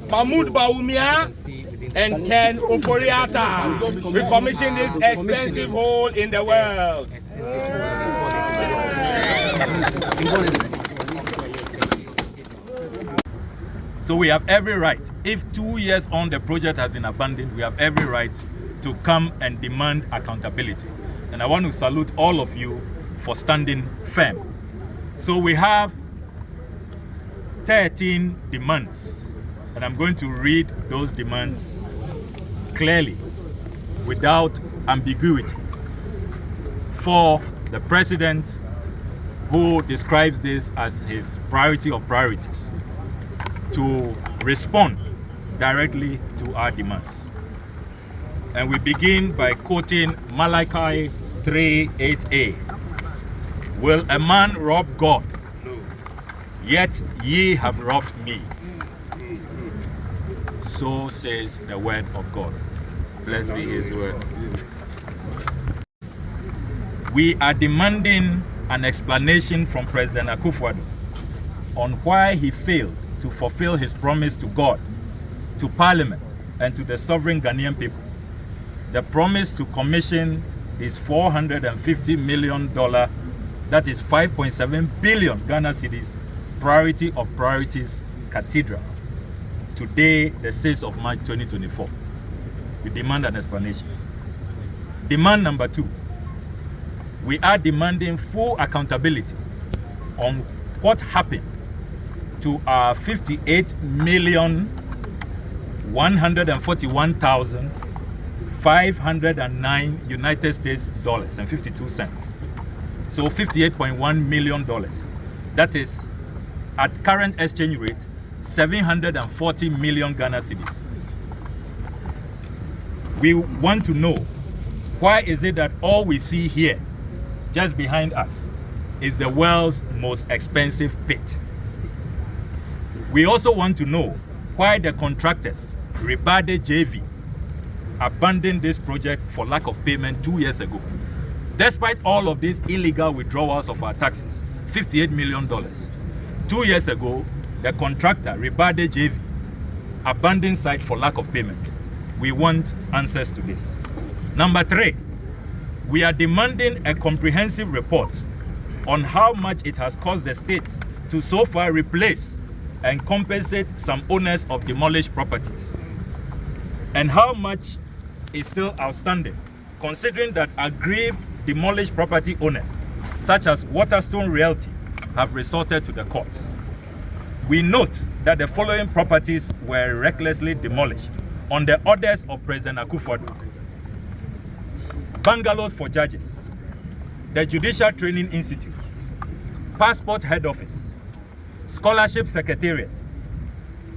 Mahmoud Baumia and Ken Oforiata. We commissioned this expensive hole in the world. So we have every right. If 2 years on the project has been abandoned, we have every right to come and demand accountability. And I want to salute all of you for standing firm. So we have 13 demands, and I'm going to read those demands clearly, without ambiguity, for the president, who describes this as his priority of priorities, to respond directly to our demands. And we begin by quoting Malachi 3:8a. Will a man rob God? No. Yet ye have robbed me. So says the word of God. Blessed be his word. We are demanding an explanation from President Akufo-Addo on why he failed to fulfill his promise to God, to Parliament, and to the sovereign Ghanaian people. The promise to commission his $450 million, that is 5.7 billion Ghana cedis, priority of priorities Cathedral. Today, the 6th of March 2024. We demand an explanation. Demand number 2. We are demanding full accountability on what happened to our 58,141,509 United States dollars and 52 cents. So $58.1 million. That is, at current exchange rate, 740 million Ghana cedis. We want to know, why is it that all we see here, just behind us, is the world's most expensive pit? We also want to know why the contractors, Ribade JV, abandoned this project for lack of payment 2 years ago. Despite all of these illegal withdrawals of our taxes, $58 million. 2 years ago, the contractor, Ribade JV, abandoned site for lack of payment. We want answers to this. Number 3, we are demanding a comprehensive report on how much it has cost the state to so far replace and compensate some owners of demolished properties, and how much is still outstanding, considering that aggrieved demolished property owners, such as Waterstone Realty, have resorted to the courts. We note that the following properties were recklessly demolished on the orders of President Akufo-Addo: bungalows for judges, the Judicial Training Institute, Passport Head Office, Scholarship Secretariat,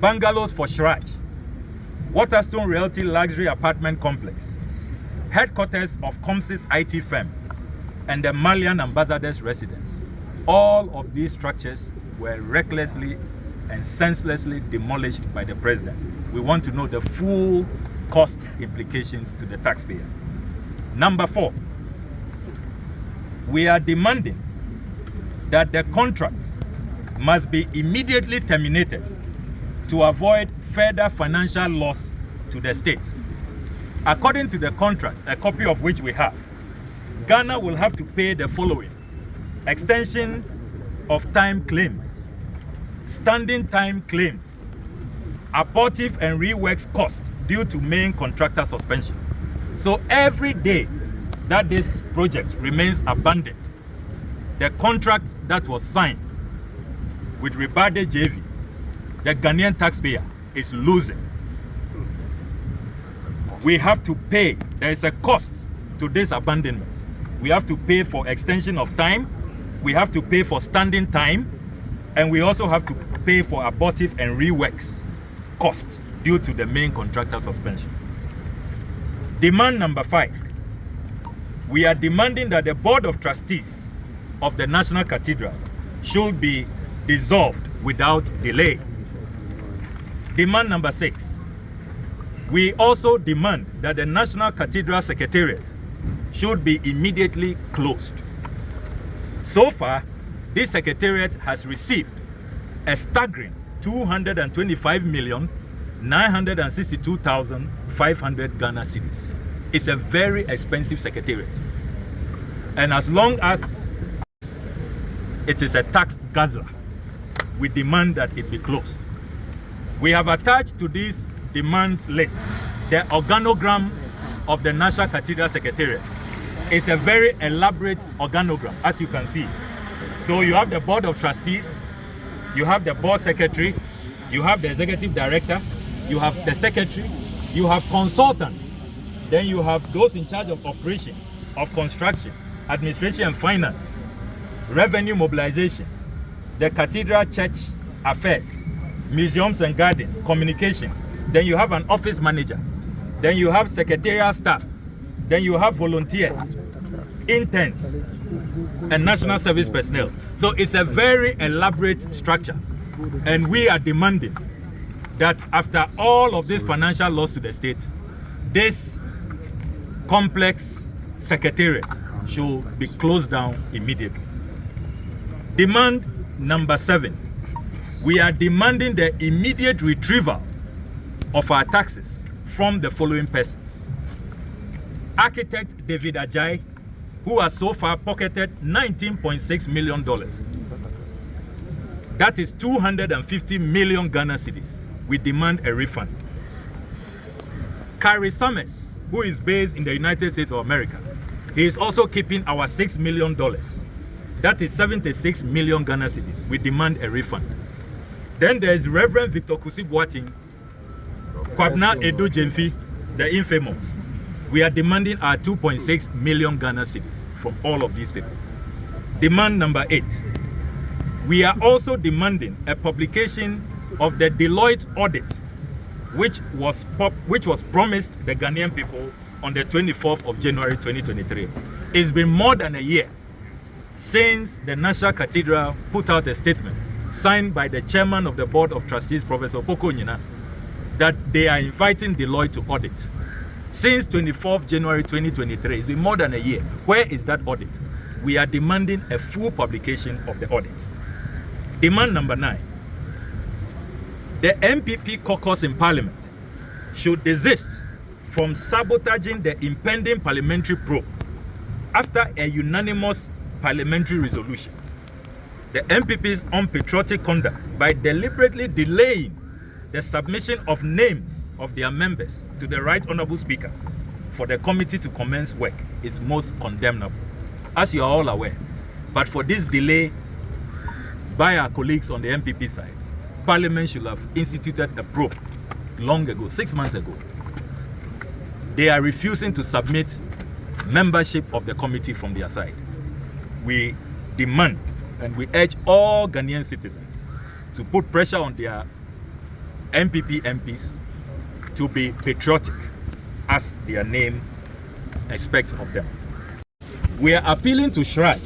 bungalows for Shraj, Waterstone Realty Luxury Apartment Complex, headquarters of Comsys IT firm, and the Malian Ambassador's residence. All of these structures were recklessly and senselessly demolished by the president. We want to know the full cost implications to the taxpayer. Number 4, we are demanding that the contract must be immediately terminated to avoid further financial loss to the state. According to the contract, a copy of which we have, Ghana will have to pay the following: extension of time claims, standing time claims, abortive and reworks costs due to main contractor suspension. So every day that this project remains abandoned, the contract that was signed with Ribade JV, the Ghanaian taxpayer is losing. We have to pay. There is a cost to this abandonment. We have to pay for extension of time, we have to pay for standing time, and we also have to pay for abortive and reworks cost due to the main contractor suspension. Demand number 5. We are demanding that the Board of Trustees of the National Cathedral should be dissolved without delay. Demand number 6. We also demand that the National Cathedral Secretariat should be immediately closed. So far, this Secretariat has received a staggering 225,962,500 Ghana cedis. It's a very expensive secretariat. And as long as it is a tax guzzler, we demand that it be closed. We have attached to this demands list the organogram of the National Cathedral Secretariat. It's a very elaborate organogram, as you can see. So you have the Board of Trustees, you have the Board Secretary, you have the Executive Director, you have the Secretary, you have consultants, then you have those in charge of operations, of construction, administration and finance, revenue mobilization, the Cathedral Church Affairs, museums and gardens, communications. Then you have an office manager. Then you have secretarial staff. Then you have volunteers, interns, and national service personnel. So it's a very elaborate structure. And we are demanding that after all of this financial loss to the state, this complex secretariat should be closed down immediately. Demand number 7. We are demanding the immediate retrieval of our taxes from the following persons. Architect David Ajay, who has so far pocketed $19.6 million. That is 250 million Ghana cedis. We demand a refund. Carrie Summers, who is based in the United States of America, he is also keeping our $6 million. That is 76 million Ghana cedis. We demand a refund. Then there is Reverend Victor Kusi Boating, Kwabna Edo Jemfi, the infamous. We are demanding our 2.6 million Ghana cedis from all of these people. Demand number 8. We are also demanding a publication of the Deloitte audit, which was promised the Ghanaian people on the 24th of January 2023. It's been more than a year since the National Cathedral put out a statement signed by the chairman of the Board of Trustees, Professor Poko Nyina, that they are inviting Deloitte to audit. Since 24th January 2023, it's been more than a year. Where is that audit? We are demanding a full publication of the audit. Demand number 9. The MPP caucus in Parliament should desist from sabotaging the impending parliamentary probe after a unanimous parliamentary resolution. The MPP's unpatriotic conduct by deliberately delaying the submission of names of their members to the Right Honourable Speaker for the committee to commence work is most condemnable, as you are all aware. But for this delay by our colleagues on the MPP side, Parliament should have instituted a probe long ago, 6 months ago. They are refusing to submit membership of the committee from their side. We demand and we urge all Ghanaian citizens to put pressure on their MPP MPs to be patriotic, as their name expects of them. We are appealing to Shraj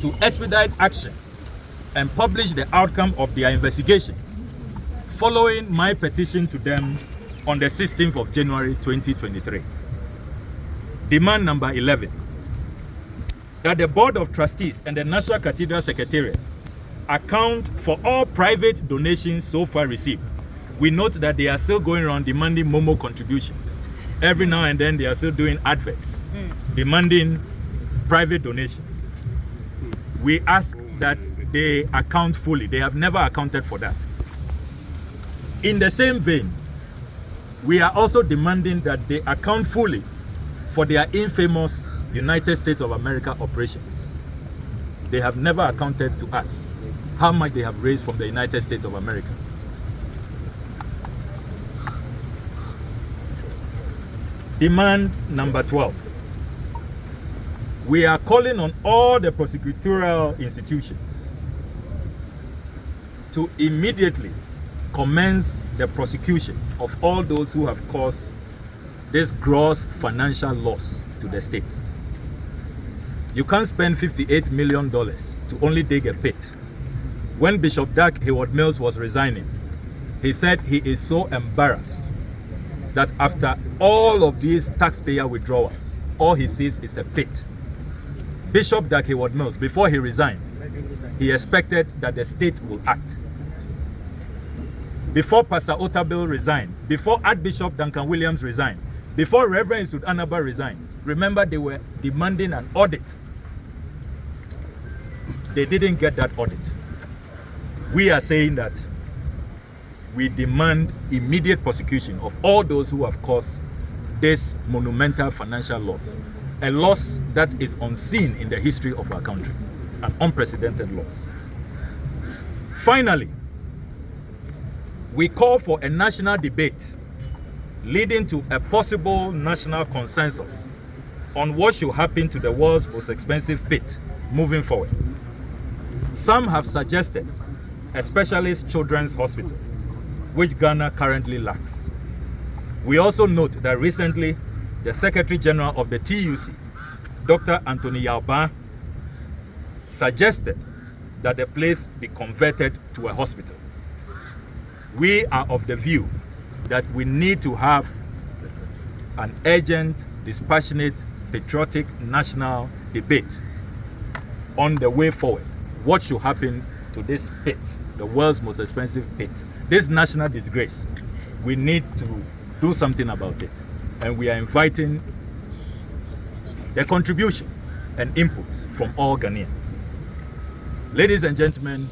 to expedite action and publish the outcome of their investigations following my petition to them on the 16th of January 2023. Demand number 11. That the Board of Trustees and the National Cathedral Secretariat account for all private donations so far received. We note that they are still going around demanding Momo contributions. Every now and then they are still doing adverts, demanding private donations. We ask that they account fully. They have never accounted for that. In the same vein, we are also demanding that they account fully for their infamous United States of America operations. They have never accounted to us how much they have raised from the United States of America. Demand number 12. We are calling on all the prosecutorial institutions to immediately commence the prosecution of all those who have caused this gross financial loss to the state. You can't spend $58 million to only dig a pit. When Bishop Dag Heward-Mills was resigning, he said he is so embarrassed that after all of these taxpayer withdrawals, all he sees is a pit. Bishop Dag Heward-Mills, before he resigned, he expected that the state will act. before Pastor Otabil resigned, before Archbishop Duncan Williams resigned, before Reverend Isud Anaba resigned. Remember, they were demanding an audit. They didn't get that audit. We are saying that we demand immediate prosecution of all those who have caused this monumental financial loss, a loss that is unseen in the history of our country, an unprecedented loss. Finally, we call for a national debate leading to a possible national consensus on what should happen to the world's most expensive pit moving forward. Some have suggested a specialist children's hospital, which Ghana currently lacks. We also note that recently, the Secretary General of the TUC, Dr. Anthony Yalba, suggested that the place be converted to a hospital. We are of the view that we need to have an urgent, dispassionate, patriotic national debate on the way forward. What should happen to this pit, the world's most expensive pit, this national disgrace? We need to do something about it. And we are inviting the contributions and inputs from all Ghanaians. Ladies and gentlemen,